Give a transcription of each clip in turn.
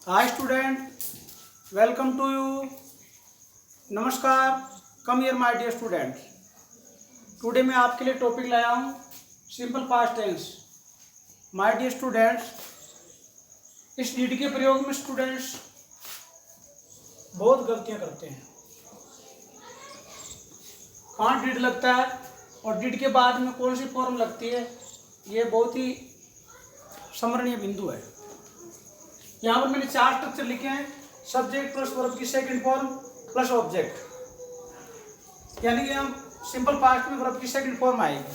Hi student, welcome to you. नमस्कार, come here my dear student. Today मैं आपके लिए टॉपिक लाया हूँ simple past tense. My dear students, इस डिड के प्रयोग में स्टूडेंट्स बहुत गलतियाँ करते हैं। कहाँ डिड लगता है और डिड के बाद में कौन सी फॉर्म लगती है, ये बहुत ही स्मरणीय बिंदु है। यहाँ पर मैंने 4 स्ट्रक्चर लिखे हैं। सब्जेक्ट प्लस वर्ब की सेकंड फॉर्म प्लस ऑब्जेक्ट, यानी कि हम सिंपल पास्ट में वर्ब की सेकंड फॉर्म आएगी।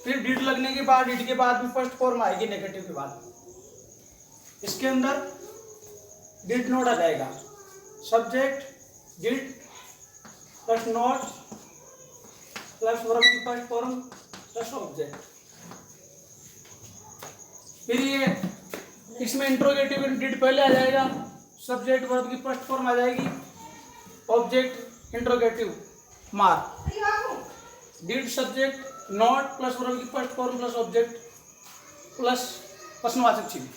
फिर डिड लगने के बाद डिड के बाद में फर्स्ट फॉर्म आएगी नेगेटिव के बाद। इसके अंदर डिड नॉट आ जाएगा। Subject did plus not plus verb की फर्स्ट फॉर्म प्लस ऑब्जेक्ट। फिर ये इसमें इंट्रोगेटिव डिड पहले आ जाएगा, सब्जेक्ट वर्ब की फर्स्ट फॉर्म आ जाएगी, object interrogative mark. Did subject not plus verb की first form plus object plus प्रश्नवाचक चिन्ह।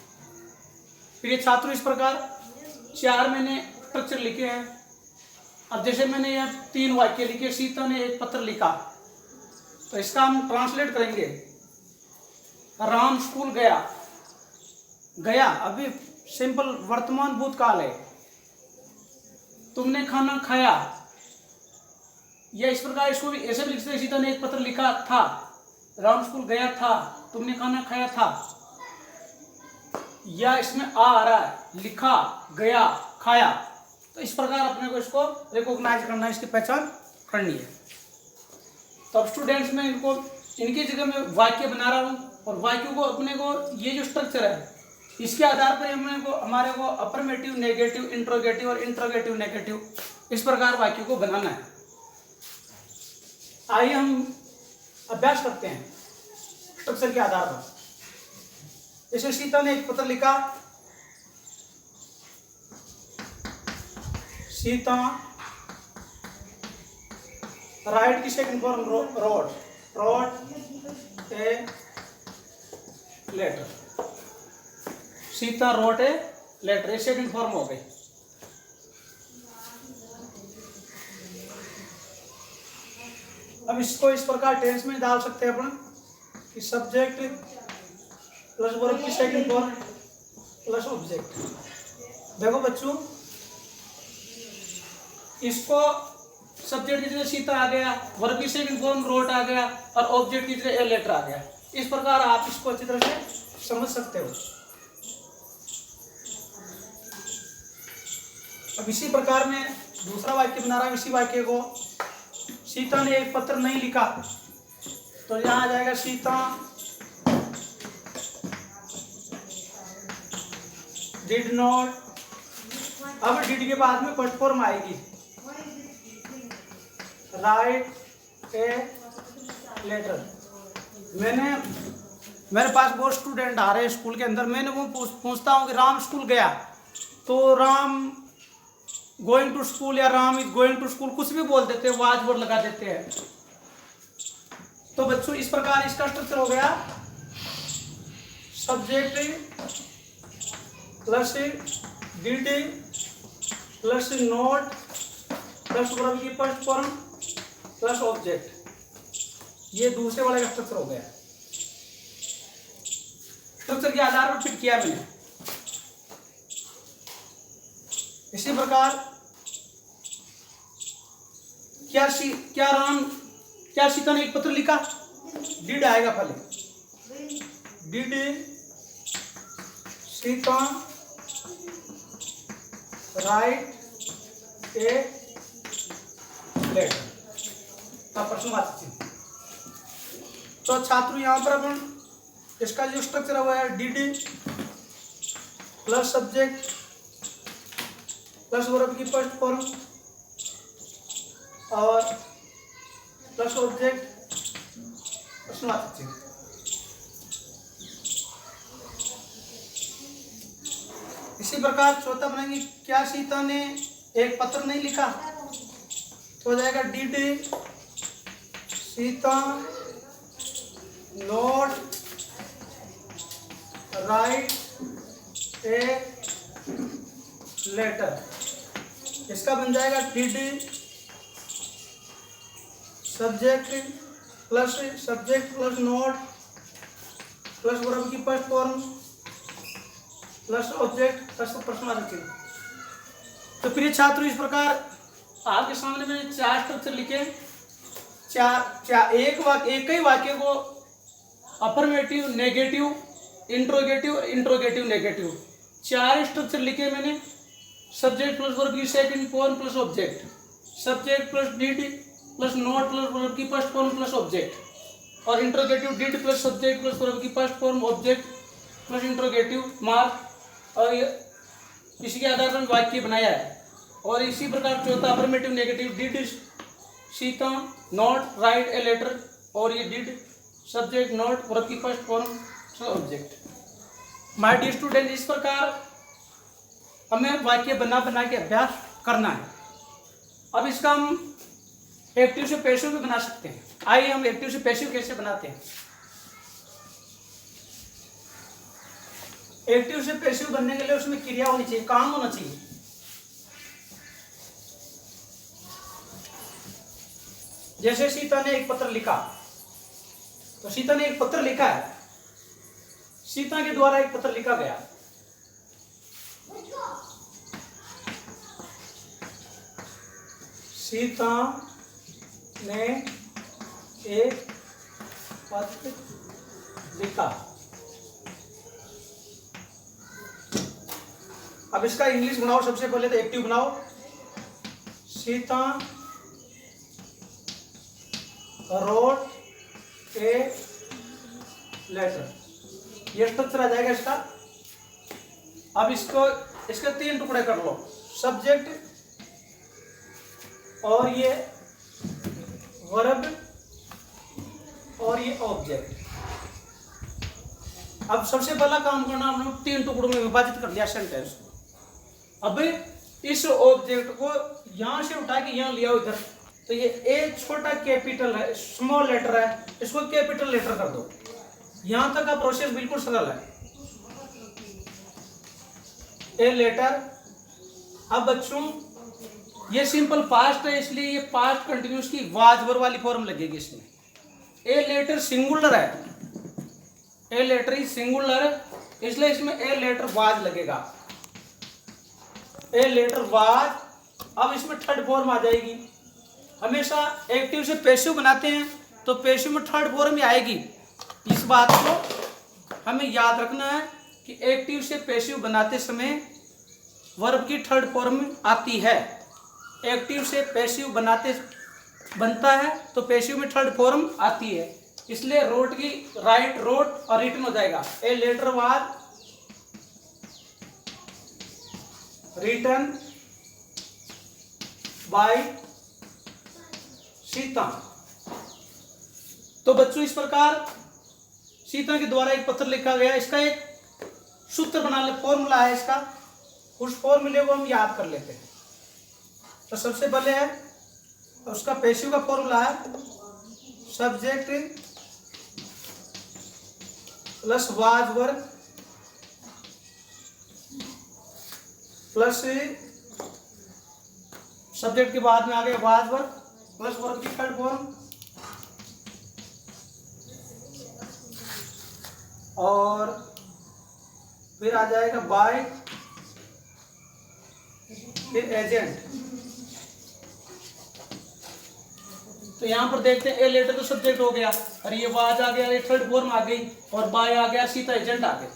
फिर ये छात्रों इस प्रकार 4 मैंने स्ट्रक्चर लिखे हैं। अब जैसे मैंने यह 3 वाक्य लिखे, सीता ने एक पत्र लिखा, तो इसका हम ट्रांसलेट करेंगे। राम स्कूल गया। गया अभी सिंपल वर्तमान भूतकाल है। तुमने खाना खाया, या इस प्रकार इसको भी ऐसे भी लिख सकते। सीता ने एक पत्र लिखा था, राम स्कूल गया था, तुमने खाना खाया था। या इसमें आ रहा है, लिखा, गया, खाया। तो इस प्रकार अपने को इसको रिकॉग्नाइज करना है, इसकी पहचान करनी है। तो अब स्टूडेंट्स में इनको इनकी जगह में वाक्य बना रहा हूँ, और वाक्य को अपने को ये जो स्ट्रक्चर है इसके आधार पर हमारे को अफर्मेटिव, नेगेटिव, इंट्रोगेटिव और इंट्रोगेटिव नेगेटिव इस प्रकार वाक्य को बनाना है। आइए हम अभ्यास करते हैं स्ट्रक्चर के आधार पर। जैसे सीता ने एक पत्र लिखा, सीता राइट की second form wrote a letter. Sita wrote a letter, second form हो गई। अब इसको इस प्रकार टेंस में डाल सकते हैं अपन कि सब्जेक्ट प्लस वर्ब की सेकंड फॉर्म प्लस ऑब्जेक्ट। देखो बच्चों, इसको सब्जेक्ट की जगह सीता आ गया, वर्ब की सेकंड फॉर्म रोट आ गया, और ऑब्जेक्ट की जगह ए लेटर आ गया। इस प्रकार आप इसको अच्छी तरह से समझ सकते हो। अब इसी प्रकार में दूसरा वाक्य बना रहा हूं। इसी वाक्य को, सीता ने एक पत्र नहीं लिखा, तो यहां आ जाएगा सीता डिड नॉट। अब डिड के बाद में फर्स्ट फॉर्म आएगी, राइट ए लेटर। मेरे पास बहुत स्टूडेंट आ रहे हैं स्कूल के अंदर। मैंने वो पूछता हूँ कि राम स्कूल गया, तो राम गोइंग टू स्कूल या Ram is going to school कुछ भी बोल देते हैं, वाज वर्ड लगा देते हैं। तो बच्चों इस प्रकार इसका स्ट्रक्चर हो गया, subject plus did plus not plus verb की फर्स्ट फॉर्म प्लस ऑब्जेक्ट। ये दूसरे वाले का स्ट्रक्चर हो गया। स्ट्रक्चर के आधार पर फिट किया मैंने। इसी प्रकार क्या सीता ने एक पत्र लिखा, डिड आएगा पहले। Did Sita write a letter का प्रश्नवाचक चिन्ह। तो छात्रों यहां पर अपन इसका जो स्ट्रक्चर है वो है did plus subject plus verb की फर्स्ट फॉर्म और प्लस ऑब्जेक्ट प्रश्नवाचक चिन्ह। इसी प्रकार चौथा बनाएंगे, क्या सीता ने एक पत्र नहीं लिखा, तो हो जाएगा did Sita not write a letter, इसका बन जाएगा did subject plus not plus verb की first form plus object plus personality. तो प्रिय छात्रों, इस प्रकार आपके सामने मैंने 4 स्ट्रक्चर लिखे। एक ही वाक्य को affirmative, negative, interrogative, negative 4 structure लिखे मैंने। सब्जेक्ट प्लस वर्ब की second form plus object, subject plus did plus not plus verb की फर्स्ट फॉर्म प्लस ऑब्जेक्ट, और interrogative did plus subject plus verb की first form object plus interrogative mark, और इसी के आधार पर वाक्य बनाया है। और इसी प्रकार चौथा affirmative negative, did Sita not write a letter, और ये डिड सब्जेक्ट नॉट वर्ब की first form object. My dear student, इस प्रकार हमें वाक्य बना के अभ्यास करना है। अब इसका हम एक्टिव से पैसिव भी बना सकते हैं। आइए हम एक्टिव से पैसिव कैसे बनाते हैं। एक्टिव से पैसिव बनने के लिए उसमें क्रिया होनी चाहिए, काम होना चाहिए। जैसे सीता ने एक पत्र लिखा, तो सीता ने एक पत्र लिखा है, सीता के द्वारा एक पत्र लिखा गया। सीता ने एक पत्र लिखा। अब इसका इंग्लिश बनाओ, सबसे पहले तो एक्टिव बनाओ। सीता रोट ए लेटर, ये स्ट्रक्चर आ जाएगा इसका। अब इसके 3 टुकड़े कर लो, सब्जेक्ट और ये वर्ब और ये ऑब्जेक्ट। अब सबसे पहला काम करना, हमने 3 टुकड़ों में विभाजित कर लिया सेंटेंस। अब इस ऑब्जेक्ट को यहां से उठा के यहां लिया इधर, तो ये ए छोटा कैपिटल है, स्मॉल लेटर है, इसको कैपिटल लेटर कर दो। यहां तक का प्रोसेस बिल्कुल सरल है। A letter. अब बच्चों ये सिंपल पास्ट है, इसलिए ये पास्ट कंटिन्यूस की वाज वर्ब वाली फॉर्म लगेगी इसमें। ए लेटर सिंगुलर है, ए लेटर ही सिंगुलर है, इसलिए इसमें ए लेटर वाज लगेगा, ए लेटर वाज। अब इसमें थर्ड फॉर्म आ जाएगी। हमेशा एक्टिव से पैसिव बनाते हैं तो पैसिव में थर्ड फॉर्म ही आएगी। इस बात को हमें याद रखना है कि एक्टिव से पैसिव बनाते समय वर्ब की थर्ड फॉर्म आती है। एक्टिव से पैसिव बनता है तो पैसिव में थर्ड फॉर्म आती है, इसलिए रोट की राइट रोट और रिटन हो जाएगा। A letter was written by Sita. तो बच्चों इस प्रकार सीता के द्वारा एक पत्र लिखा गया, इसका एक सूत्र बना ले, फॉर्मूला है इसका, उस फॉर्मूले को हम याद कर लेते हैं। तो सबसे पहले है उसका पैसिव का फॉर्मूला है subject plus was verb plus subject के बाद में आ गया वाज वर्ब प्लस वर्ब की थर्ड फॉर्म, और फिर आ जाएगा बाय, फिर एजेंट। तो यहां पर देखते हैं ए लेटर तो सब्जेक्ट हो गया, और ये वाज आ गया, ये थर्ड फॉर्म आ गई, और बाय आ गया, सीता एजेंट आ गया।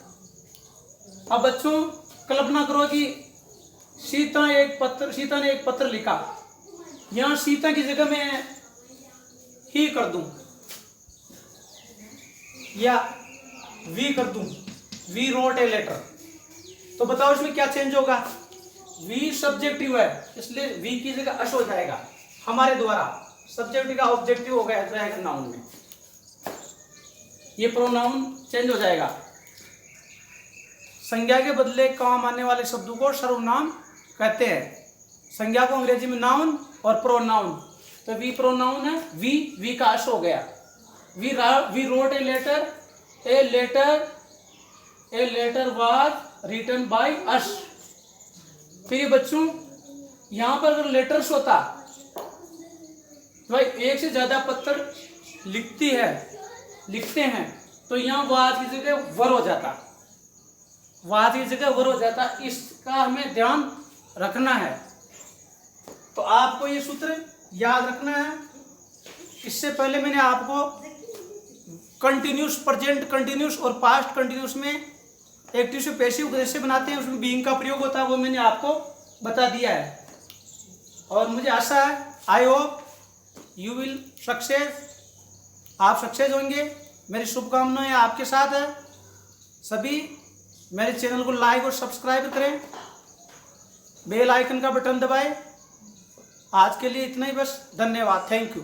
अब बच्चों कल्पना करो कि सीता ने एक पत्र लिखा, यहां सीता की जगह मैं ही कर दूं या वी कर दूं, वी रोट ए लेटर, तो बताओ इसमें क्या चेंज होगा। वी सब्जेक्टिव है, इसलिए वी की जगह अश हो जाएगा हमारे द्वारा, सब्जेक्टिव का ऑब्जेक्टिव हो गया जाएगा नाउन में, ये प्रोनाउन चेंज हो जाएगा। संज्ञा के बदले काम आने वाले शब्दों को सर्वनाम कहते हैं। संज्ञा को अंग्रेजी में नाउन और प्रोनाउन, तो वी प्रोनाउन है, वी का अश हो गया। We wrote a letter was written by us. फिर बच्चों यहाँ पर अगर लेटर्स होता तो भाई एक से ज्यादा पत्थर लिखते हैं तो यहाँ वाज की जगह वर हो जाता, वाज की जगह वर हो जाता। इसका हमें ध्यान रखना है। तो आपको ये सूत्र याद रखना है। इससे पहले मैंने आपको कंटिन्यूस, प्रेजेंट कंटिन्यूस और पास्ट कंटिन्यूस में एक्टिव से पैसिव कैसे बनाते हैं, उसमें बीइंग का प्रयोग होता है, वो मैंने आपको बता दिया है। और मुझे आशा है, I hope you will success, आप सक्सेस होंगे। मेरी शुभकामनाएं आपके साथ है। सभी मेरे चैनल को लाइक और सब्सक्राइब करें, बेल आइकन का बटन दबाएं। आज के लिए इतना ही बस। धन्यवाद, थैंक यू।